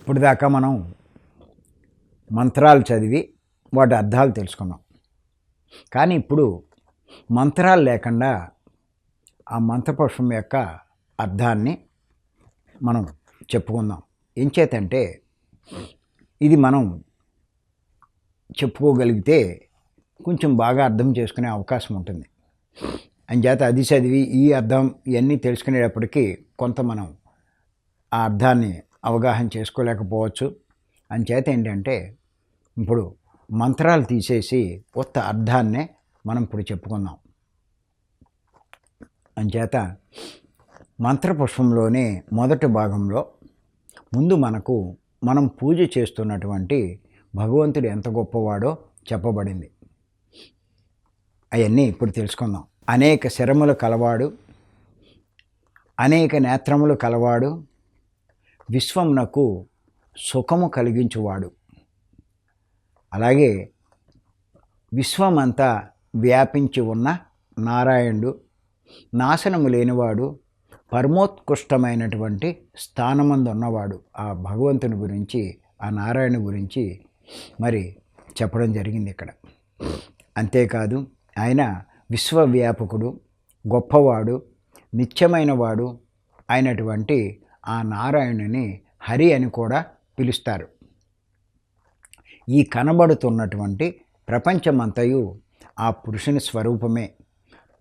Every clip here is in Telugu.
ఇప్పుడు దాకా మనం మంత్రాలు చదివి వాటి అర్థాలు తెలుసుకున్నాం. కానీ ఇప్పుడు మంత్రాలు లేకుండా ఆ మంత్రపుష్పం యొక్క అర్థాన్ని మనం చెప్పుకుందాం. ఏం చేతంటే ఇది మనం చెప్పుకోగలిగితే కొంచెం బాగా అర్థం చేసుకునే అవకాశం ఉంటుంది. అంచేత అది చదివి ఈ అర్థం ఇవన్నీ తెలుసుకునేటప్పటికీ కొంత మనం ఆ అర్థాన్ని అవగాహన చేసుకోలేకపోవచ్చు. అంచేత ఏంటంటే ఇప్పుడు మంత్రాలు తీసేసి కొత్త అర్థాన్నే మనం ఇప్పుడు చెప్పుకుందాం. అంచేత మంత్రపుష్పంలోనే మొదటి భాగంలో ముందు మనం పూజ చేస్తున్నటువంటి భగవంతుడు ఎంత గొప్పవాడో చెప్పబడింది. అవన్నీ ఇప్పుడు తెలుసుకుందాం. అనేక శరములు కలవాడు, అనేక నేత్రములు కలవాడు, విశ్వమునకు సుఖము కలిగించువాడు. అలాగే విశ్వమంతా వ్యాపించి ఉన్న నారాయణుడు, నాశనము లేనివాడు, పరమోత్కృష్టమైనటువంటి స్థానమందు ఉన్నవాడు. ఆ భగవంతుని గురించి, ఆ నారాయణ గురించి మరి చెప్పడం జరిగింది ఇక్కడ. అంతేకాదు ఆయన విశ్వవ్యాపకుడు, గొప్పవాడు, నిత్యమైన వాడు అయినటువంటి ఆ నారాయణుని హరి అని కూడా పిలుస్తారు. ఈ కనబడుతున్నటువంటి ప్రపంచమంతయు ఆ పురుషుని స్వరూపమే.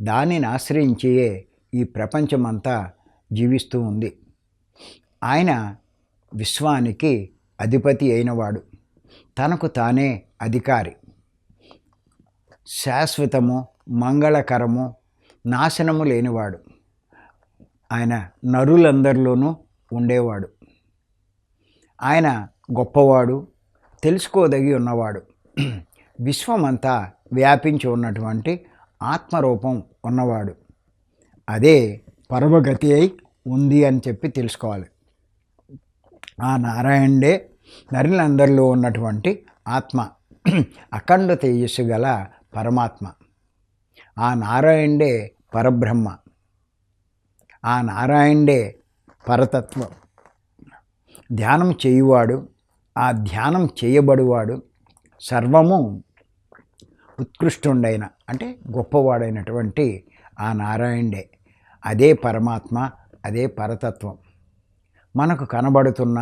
దానిని ఆశ్రయించియే ఈ ప్రపంచమంతా జీవిస్తూ ఉంది. ఆయన విశ్వానికి అధిపతి అయినవాడు, తనకు తానే అధికారి, శాశ్వతము, మంగళకరము, నాశనము లేనివాడు. ఆయన నరులందరిలోనూ ఉండేవాడు. ఆయన గొప్పవాడు, తెలుసుకోదగి ఉన్నవాడు, విశ్వమంతా వ్యాపించి ఉన్నటువంటి ఆత్మరూపం ఉన్నవాడు. అదే పరమగతి అయి ఉంది అని చెప్పి తెలుసుకోవాలి. ఆ నారాయణుడే నరులందరిలో ఉన్నటువంటి ఆత్మ, అఖండ తేజస్సు గల పరమాత్మ. ఆ నారాయణుడే పరబ్రహ్మ, ఆ నారాయణుడే పరతత్వం. ధ్యానం చేయువాడు, ఆ ధ్యానం చేయబడువాడు, సర్వము ఉత్కృష్టుండైన అంటే గొప్పవాడైనటువంటి ఆ నారాయణుడే. అదే పరమాత్మ, అదే పరతత్వం. మనకు కనబడుతున్న,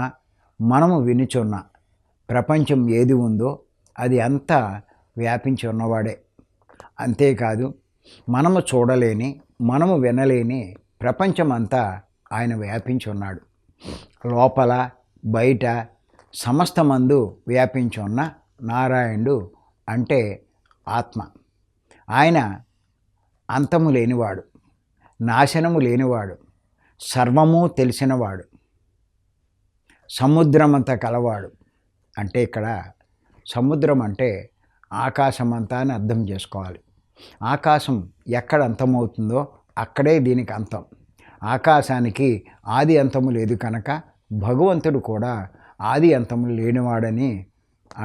మనము వినుచున్న ప్రపంచం ఏది ఉందో అది అంతా వ్యాపించి ఉన్నవాడే. అంతేకాదు మనము చూడలేని, మనము వినలేని ప్రపంచమంతా ఆయన వ్యాపించి ఉన్నాడు. లోపల బయట సమస్తమందు వ్యాపించి ఉన్న నారాయణుడు అంటే ఆత్మ. ఆయన అంతము లేనివాడు, నాశనము లేనివాడు, సర్వము తెలిసినవాడు, సముద్రమంతా కలవాడు. అంటే ఇక్కడ సముద్రం అంటే ఆకాశమంతా అని అర్థం చేసుకోవాలి. ఆకాశం ఎక్కడ అంతమవుతుందో అక్కడే దీనికి అంతం. ఆకాశానికి ఆది అంతము లేదు కనుక భగవంతుడు కూడా ఆది అంతము లేనివాడని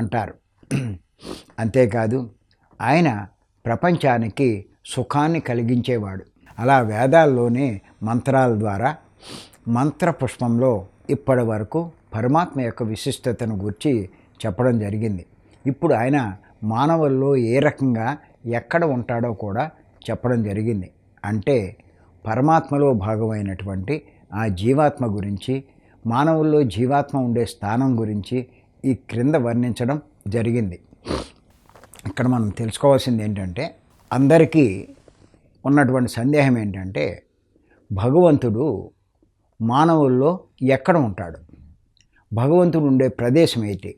అంటారు. అంతేకాదు ఆయన ప్రపంచానికి సుఖాన్ని కలిగించేవాడు. అలా వేదాల్లోనే మంత్రాల ద్వారా మంత్రపుష్పంలో ఇప్పటి వరకు పరమాత్మ యొక్క విశిష్టతను గురించి చెప్పడం జరిగింది. ఇప్పుడు ఆయన మానవుల్లో ఏ రకంగా ఎక్కడ ఉంటాడో కూడా చెప్పడం జరిగింది. అంటే పరమాత్మలో భాగమైనటువంటి ఆ జీవాత్మ గురించి, మానవుల్లో జీవాత్మ ఉండే స్థానం గురించి ఈ క్రింద వర్ణించడం జరిగింది. ఇక్కడ మనం తెలుసుకోవాల్సింది ఏంటంటే, అందరికీ ఉన్నటువంటి సందేహం ఏంటంటే భగవంతుడు మానవుల్లో ఎక్కడ ఉంటాడు, భగవంతుడు ఉండే ప్రదేశం ఏంటి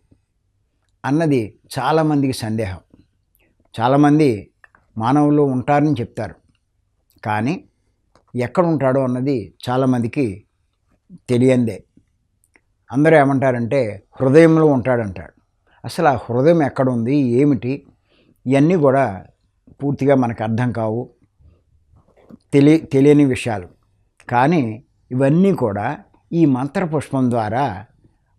అన్నది చాలామందికి సందేహం. చాలామంది మానవుల్లో ఉంటారని చెప్తారు, కానీ ఎక్కడ ఉంటాడో అన్నది చాలామందికి తెలియందే. అందరూ ఏమంటారంటే హృదయంలో ఉంటాడంటాడు. అసలు ఆ హృదయం ఎక్కడుంది, ఏమిటి, ఇవన్నీ కూడా పూర్తిగా మనకు అర్థం కావు, తెలియని విషయాలు. కానీ ఇవన్నీ కూడా ఈ మంత్రపుష్పం ద్వారా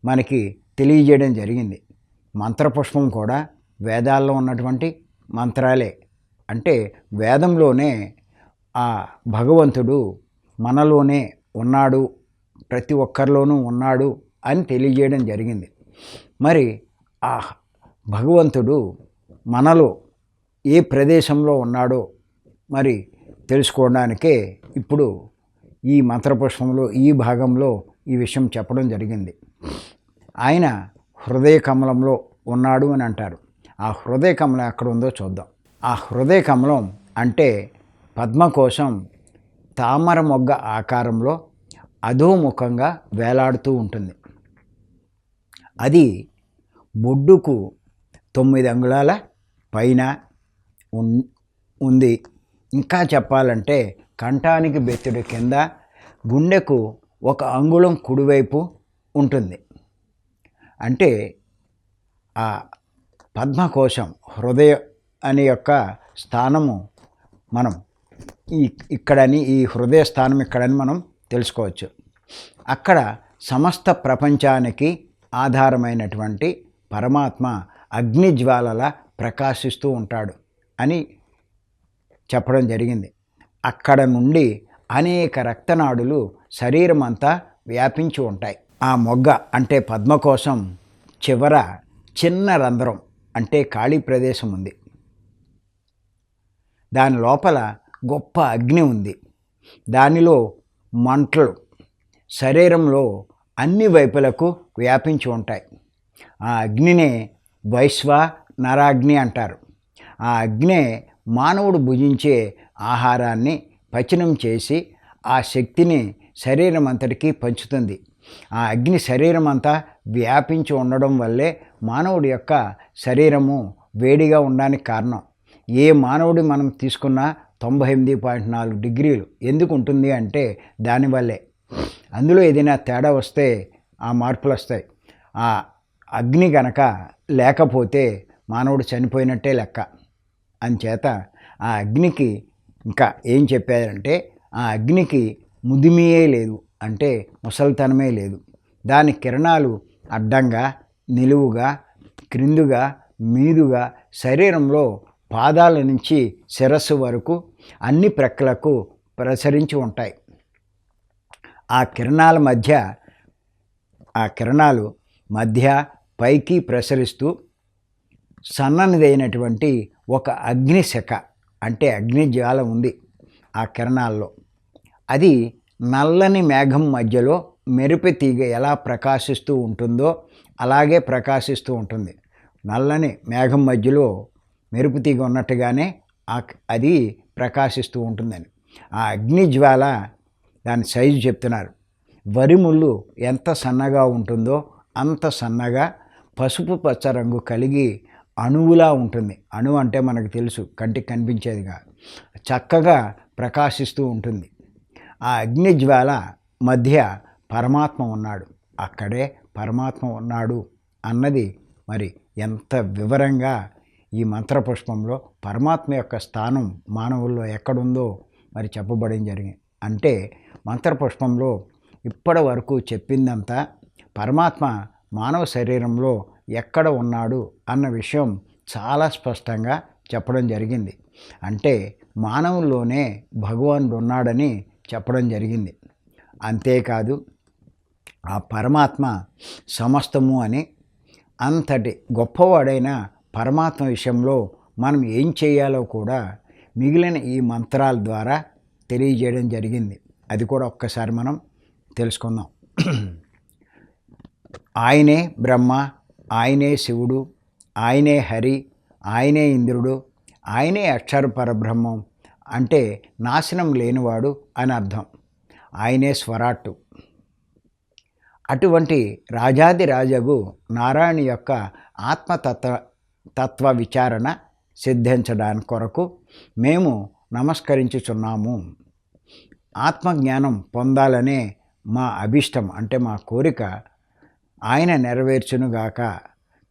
మనకి తెలియజేయడం జరిగింది. మంత్రపుష్పం కూడా వేదాల్లో ఉన్నటువంటి మంత్రాలే. అంటే వేదంలోనే ఆ భగవంతుడు మనలోనే ఉన్నాడు, ప్రతి ఒక్కరిలోనూ ఉన్నాడు అని తెలియజేయడం జరిగింది. మరి ఆ భగవంతుడు మనలో ఏ ప్రదేశంలో ఉన్నాడో మరి తెలుసుకోవడానికే ఇప్పుడు ఈ మంత్రపుష్పంలో ఈ భాగంలో ఈ విషయం చెప్పడం జరిగింది. ఆయన హృదయ కమలంలో ఉన్నాడు అని అంటారు. ఆ హృదయ కమలం ఎక్కడ ఉందో చూద్దాం. ఆ హృదయ కమలం అంటే పద్మకోశం తామర మొగ్గ ఆకారంలో అధోముఖంగా వేలాడుతూ ఉంటుంది. అది బొడ్డుకు 9 అంగుళాల పైన ఉంది. ఇంకా చెప్పాలంటే కంఠానికి బెత్తుడి కింద గుండెకు 1 అంగుళం కుడివైపు ఉంటుంది. అంటే ఆ పద్మకోశం హృదయ అనే యొక్క స్థానము మనం ఇక్కడని, ఈ హృదయ స్థానం ఇక్కడని మనం తెలుసుకోవచ్చు. అక్కడ సమస్త ప్రపంచానికి ఆధారమైనటువంటి పరమాత్మ అగ్నిజ్వాలలా ప్రకాశిస్తూ ఉంటాడు అని చెప్పడం జరిగింది. అక్కడ నుండి అనేక రక్తనాడులు శరీరం అంతా వ్యాపించి ఉంటాయి. ఆ మొగ్గ అంటే పద్మకోశం చివర చిన్న రంధ్రం అంటే ఖాళీ ప్రదేశం ఉంది. దాని లోపల గొప్ప అగ్ని ఉంది. దానిలో మంటలు శరీరంలో అన్ని వైపులకు వ్యాపించి ఉంటాయి. ఆ అగ్నినే వైశ్వానరాగ్ని అంటారు. ఆ అగ్నే మానవుడు భుజించే ఆహారాన్ని పచనం చేసి ఆ శక్తిని శరీరం అంతటికీ పంచుతుంది. ఆ అగ్ని శరీరం అంతా వ్యాపించి ఉండడం వల్లే మానవుడి యొక్క శరీరము వేడిగా ఉండడానికి కారణం. ఏ మానవుడి మనం తీసుకున్నా 98.4 డిగ్రీలు ఎందుకు ఉంటుంది అంటే దానివల్లే. అందులో ఏదైనా తేడా వస్తే ఆ మార్పులు వస్తాయి. ఆ అగ్ని గనక లేకపోతే మానవుడు చనిపోయినట్టే లెక్క. అంచేత ఆ అగ్నికి ఇంకా ఏం చెప్పారంటే ఆ అగ్నికి ముదిమియే లేదు, అంటే ముసలితనమే లేదు. దాని కిరణాలు అడ్డంగా, నిలువుగా, క్రిందుగా, మీదుగా శరీరంలో పాదాల నుంచి శిరస్సు వరకు అన్ని ప్రక్కలకు ప్రసరించి ఉంటాయి. ఆ కిరణాలు మధ్య పైకి ప్రసరిస్తూ సన్ననిదైనటువంటి ఒక అగ్నిశిఖ అంటే అగ్నిజ్వాల ఉంది ఆ కిరణాల్లో. అది నల్లని మేఘం మధ్యలో మెరుపు తీగ ఎలా ప్రకాశిస్తూ ఉంటుందో అలాగే ప్రకాశిస్తూ ఉంటుంది. నల్లని మేఘం మధ్యలో మెరుపు తీగ ఉన్నట్టుగానే అది ప్రకాశిస్తూ ఉంటుందని. ఆ అగ్నిజ్వాల దాని సైజు చెప్తున్నారు. వరి ముళ్ళు ఎంత సన్నగా ఉంటుందో అంత సన్నగా పసుపు పచ్చ రంగు కలిగి అణువులా ఉంటుంది. అణువు అంటే మనకు తెలుసు, కంటికి కనిపించేదిగా, చక్కగా ప్రకాశిస్తూ ఉంటుంది. ఆ అగ్నిజ్వాల మధ్య పరమాత్మ ఉన్నాడు. అక్కడే పరమాత్మ ఉన్నాడు అన్నది మరి ఎంత వివరంగా ఈ మంత్రపుష్పంలో పరమాత్మ యొక్క స్థానం మానవుల్లో ఎక్కడుందో మరి చెప్పబడి జరిగింది. అంటే మంత్రపుష్పంలో ఇప్పటి వరకు చెప్పిందంతా పరమాత్మ మానవ శరీరంలో ఎక్కడ ఉన్నాడు అన్న విషయం చాలా స్పష్టంగా చెప్పడం జరిగింది. అంటే మానవుల్లోనే భగవానుడు ఉన్నాడని చెప్పడం జరిగింది. అంతేకాదు ఆ పరమాత్మ సమస్తము అని, అంతటి గొప్పవాడైన పరమాత్మ విషయంలో మనం ఏం చేయాలో కూడా మిగిలిన ఈ మంత్రాల ద్వారా తెలియజేయడం జరిగింది. అది కూడా ఒక్కసారి మనం తెలుసుకుందాం. ఆయనే బ్రహ్మ, ఆయనే శివుడు, ఆయనే హరి, ఆయనే ఇంద్రుడు, ఆయనే అక్షర పరబ్రహ్మం అంటే నాశనం లేనివాడు అని అర్థం. ఆయనే స్వరాట్టు. అటువంటి రాజాది రాజగు నారాయణ యొక్క ఆత్మతత్వ విచారణ సిద్ధించడానికి కొరకు మేము నమస్కరించుచున్నాము. ఆత్మజ్ఞానం పొందాలనే మా అభిష్టం అంటే మా కోరిక ఆయన నెరవేర్చునుగాక.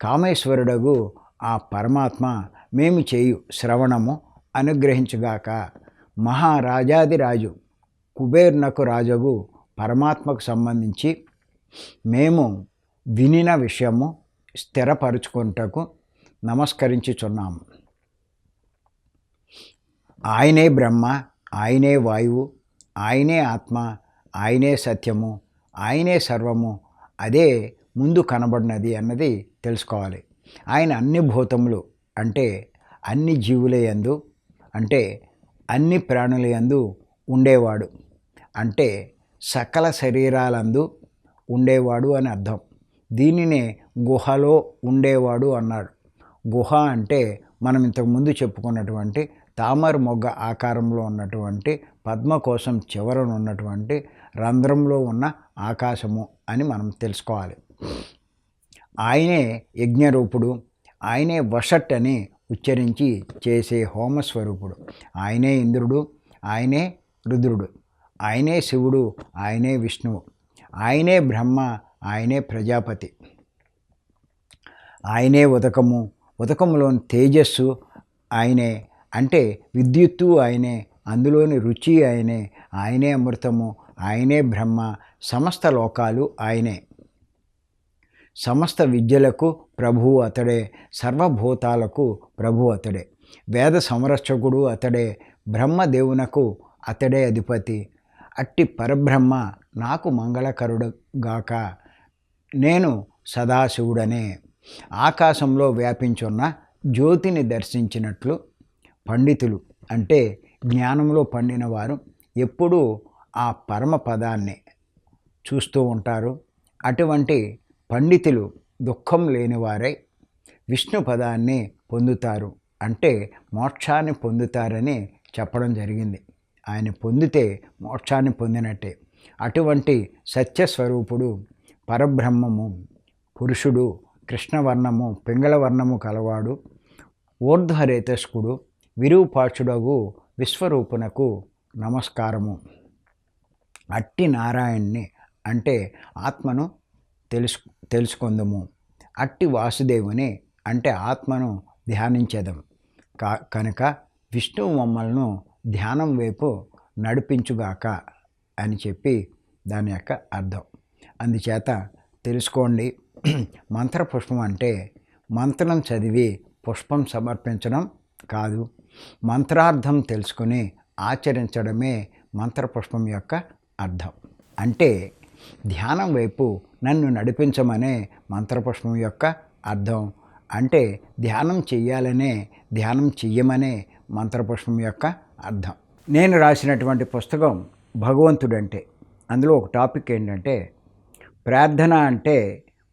కామేశ్వరుడగు ఆ పరమాత్మ మేము చేయు శ్రవణము అనుగ్రహించుగాక. మహారాజాదిరాజు కుబేర్నకు రాజగు పరమాత్మకు సంబంధించి మేము వినిన విషయము స్థిరపరుచుకుంటకు నమస్కరించుచున్నాము. ఆయనే బ్రహ్మ, ఆయనే వాయువు, ఆయనే ఆత్మ, ఆయనే సత్యము, ఆయనే సర్వము అదే ముందు కనబడినది అన్నది తెలుసుకోవాలి. ఆయన అన్ని భూతములు అంటే అన్ని జీవుల యందు అంటే అన్ని ప్రాణుల యందు ఉండేవాడు, అంటే సకల శరీరాలందు ఉండేవాడు అని అర్థం. దీనినే గుహలో ఉండేవాడు అన్నాడు. గుహ అంటే మనం ఇంతకుముందు చెప్పుకున్నటువంటి తామర మొగ్గ ఆకారంలో ఉన్నటువంటి పద్మకోశం చివరన ఉన్నటువంటి రంధ్రంలో ఉన్న ఆకాశము అని మనం తెలుసుకోవాలి. ఆయనే యజ్ఞరూపుడు, ఆయనే వషట్ అని ఉచ్చరించి చేసే హోమస్వరూపుడు, ఆయనే ఇంద్రుడు, ఆయనే రుద్రుడు, ఆయనే శివుడు, ఆయనే విష్ణువు, ఆయనే బ్రహ్మ, ఆయనే ప్రజాపతి, ఆయనే ఉదకము, ఉదకములోని తేజస్సు ఆయనే, అంటే విద్యుత్తు ఆయనే, అందులోని రుచి ఆయనే, ఆయనే అమృతము, ఆయనే బ్రహ్మ, సమస్త లోకాలు ఆయనే, సమస్త విద్యలకు ప్రభువు అతడే, సర్వభూతాలకు ప్రభువు అతడే, వేద సంరక్షకుడు అతడే, బ్రహ్మదేవునకు అతడే అధిపతి. అట్టి పరబ్రహ్మ నాకు మంగళకరుడుగాక, నేను సదాశివుడనే. ఆకాశంలో వ్యాపించున్న జ్యోతిని దర్శించినట్లు పండితులు అంటే జ్ఞానంలో పండిన వారు ఎప్పుడూ ఆ పరమ పదాన్ని చూస్తూ ఉంటారు. అటువంటి పండితులు దుఃఖం లేనివారై విష్ణు పదాన్ని పొందుతారు, అంటే మోక్షాన్ని పొందుతారని చెప్పడం జరిగింది. ఆయన పొందితే మోక్షాన్ని పొందినట్టే. అటువంటి సత్యస్వరూపుడు పరబ్రహ్మము పురుషుడు, కృష్ణవర్ణము పింగళవర్ణము కలవాడు, ఊర్ధ్వరేతస్కుడు, విరూపాక్షుడగు విశ్వరూపునకు నమస్కారము. అట్టి నారాయణ్ణి అంటే ఆత్మను తెలుసుకుందము, అట్టి వాసుదేవుని అంటే ఆత్మను ధ్యానించేదం కనుక విష్ణువు మమ్మల్ని ధ్యానం వైపు నడిపించుగాక అని చెప్పి దాని యొక్క అర్థం. అందుచేత తెలుసుకోండి, మంత్రపుష్పం అంటే మంత్రం చదివి పుష్పం సమర్పించడం కాదు, మంత్రార్థం తెలుసుకుని ఆచరించడమే మంత్రపుష్పం యొక్క అర్థం. అంటే ధ్యానం వైపు నన్ను నడిపించమనే మంత్రపుష్పం యొక్క అర్థం. అంటే ధ్యానం చెయ్యాలనే, ధ్యానం చెయ్యమనే మంత్రపుష్పం యొక్క అర్థం. నేను రాసినటువంటి పుస్తకం భగవంతుడంటే, అందులో ఒక టాపిక్ ఏంటంటే ప్రార్థన అంటే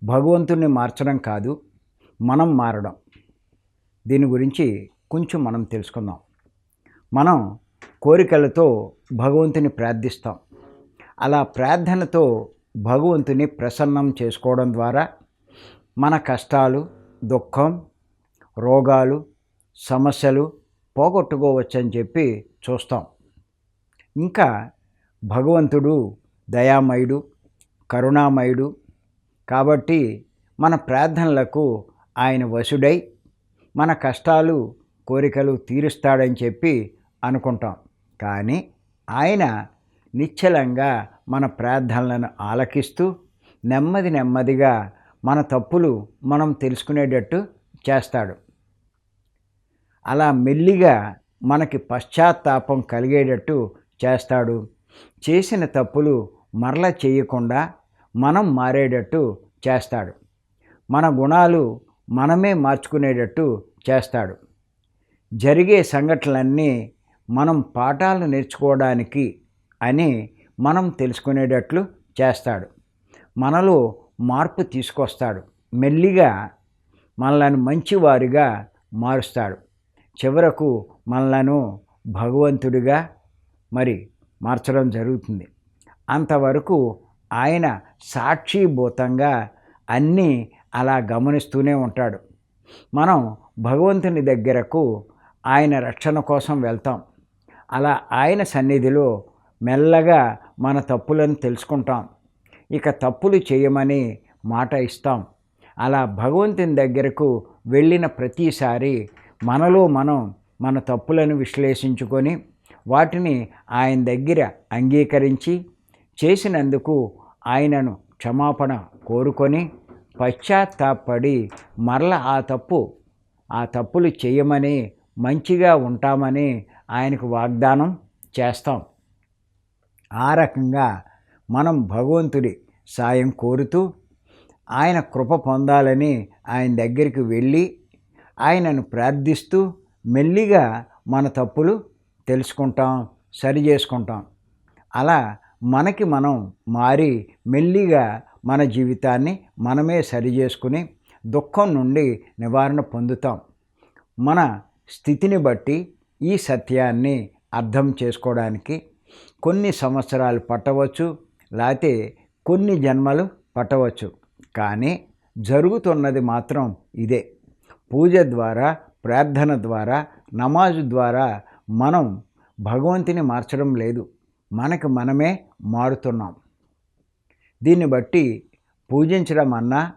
భగవంతుణ్ణి మార్చడం కాదు, మనం మారడం. దీని గురించి కొంచెం మనం తెలుసుకుందాం. మనం కోరికలతో భగవంతుని ప్రార్థిస్తాం. అలా ప్రార్థనతో భగవంతుని ప్రసన్నం చేసుకోవడం ద్వారా మన కష్టాలు, దుఃఖం, రోగాలు, సమస్యలు పోగొట్టుకోవచ్చని చెప్పి చూస్తాం. ఇంకా భగవంతుడు దయామయుడు, కరుణామయుడు కాబట్టి మన ప్రార్థనలకు ఆయన వశుడై మన కష్టాలు, కోరికలు తీరుస్తాడని చెప్పి అనుకుంటాం. కానీ ఆయన నిశ్చలంగా మన ప్రార్థనలను ఆలకిస్తూ నెమ్మదిగా మన తప్పులు మనం తెలుసుకునేటట్టు చేస్తాడు. అలా మెల్లిగా మనకి పశ్చాత్తాపం కలిగేటట్టు చేస్తాడు. చేసిన తప్పులు మరల చేయకుండా మనం మారేటట్టు చేస్తాడు. మన గుణాలు మనమే మార్చుకునేటట్టు చేస్తాడు. జరిగే సంఘటనలన్నీ మనం పాఠాలు నేర్చుకోవడానికి అని మనం తెలుసుకునేటట్లు చేస్తాడు. మనలో మార్పు తీసుకొస్తాడు. మెల్లిగా మనలను మంచివారిగా మారుస్తాడు. చివరకు మనలను భగవంతుడిగా మార్చడం జరుగుతుంది. అంతవరకు ఆయన సాక్షిభూతంగా అన్నీ అలా గమనిస్తూనే ఉంటాడు. మనం భగవంతుని దగ్గరకు ఆయన రక్షణ కోసం వెళ్తాం. అలా ఆయన సన్నిధిలో మెల్లగా మన తప్పులను తెలుసుకుంటాం. ఇక తప్పులు చేయమని మాట ఇస్తాం. అలా భగవంతుని దగ్గరకు వెళ్ళిన ప్రతిసారి మనలో మనం మన తప్పులను విశ్లేషించుకొని వాటిని ఆయన దగ్గర అంగీకరించి చేసినందుకు ఆయనను క్షమాపణ కోరుకొని పశ్చాత్తాపడి మరల ఆ తప్పులు చేయమని మంచిగా ఉంటామని ఆయనకు వాగ్దానం చేస్తాం. ఆ రకంగా మనం భగవంతుడి సాయం కోరుతూ ఆయన కృప పొందాలని ఆయన దగ్గరికి వెళ్ళి ఆయనను ప్రార్థిస్తూ మెల్లిగా మన తప్పులు తెలుసుకుంటాం, సరి చేసుకుంటాం. అలా మనకి మనం మారి మెల్లిగా మన జీవితాన్ని మనమే సరి చేసుకుని దుఃఖం నుండి నివారణ పొందుతాం. మన స్థితిని బట్టి ఈ సత్యాన్ని అర్థం చేసుకోవడానికి కొన్ని సంవత్సరాలు పట్టవచ్చు, లేకపోతే కొన్ని జన్మలు పట్టవచ్చు. కానీ జరుగుతున్నది మాత్రం ఇదే. పూజ ద్వారా, ప్రార్థన ద్వారా, నమాజు ద్వారా మనం భగవంతుని మార్చడం లేదు, మనకు మనమే మారుతున్నాం. దీన్ని బట్టి పూజించడం అన్నా,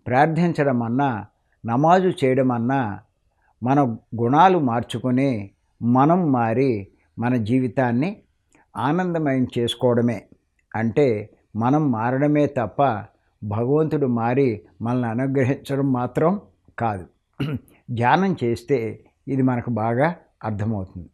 ప్రార్థించడం అన్నా, నమాజు చేయడం అన్నా మన గుణాలు మార్చుకొని మనం మారి మన జీవితాన్ని ఆనందమయం చేసుకోవడమే. అంటే మనం మారడమే తప్ప భగవంతుడు మారి మనల్ని అనుగ్రహించడం మాత్రం కాదు. ధ్యానం చేస్తే ఇది మనకు బాగా అర్థమవుతుంది.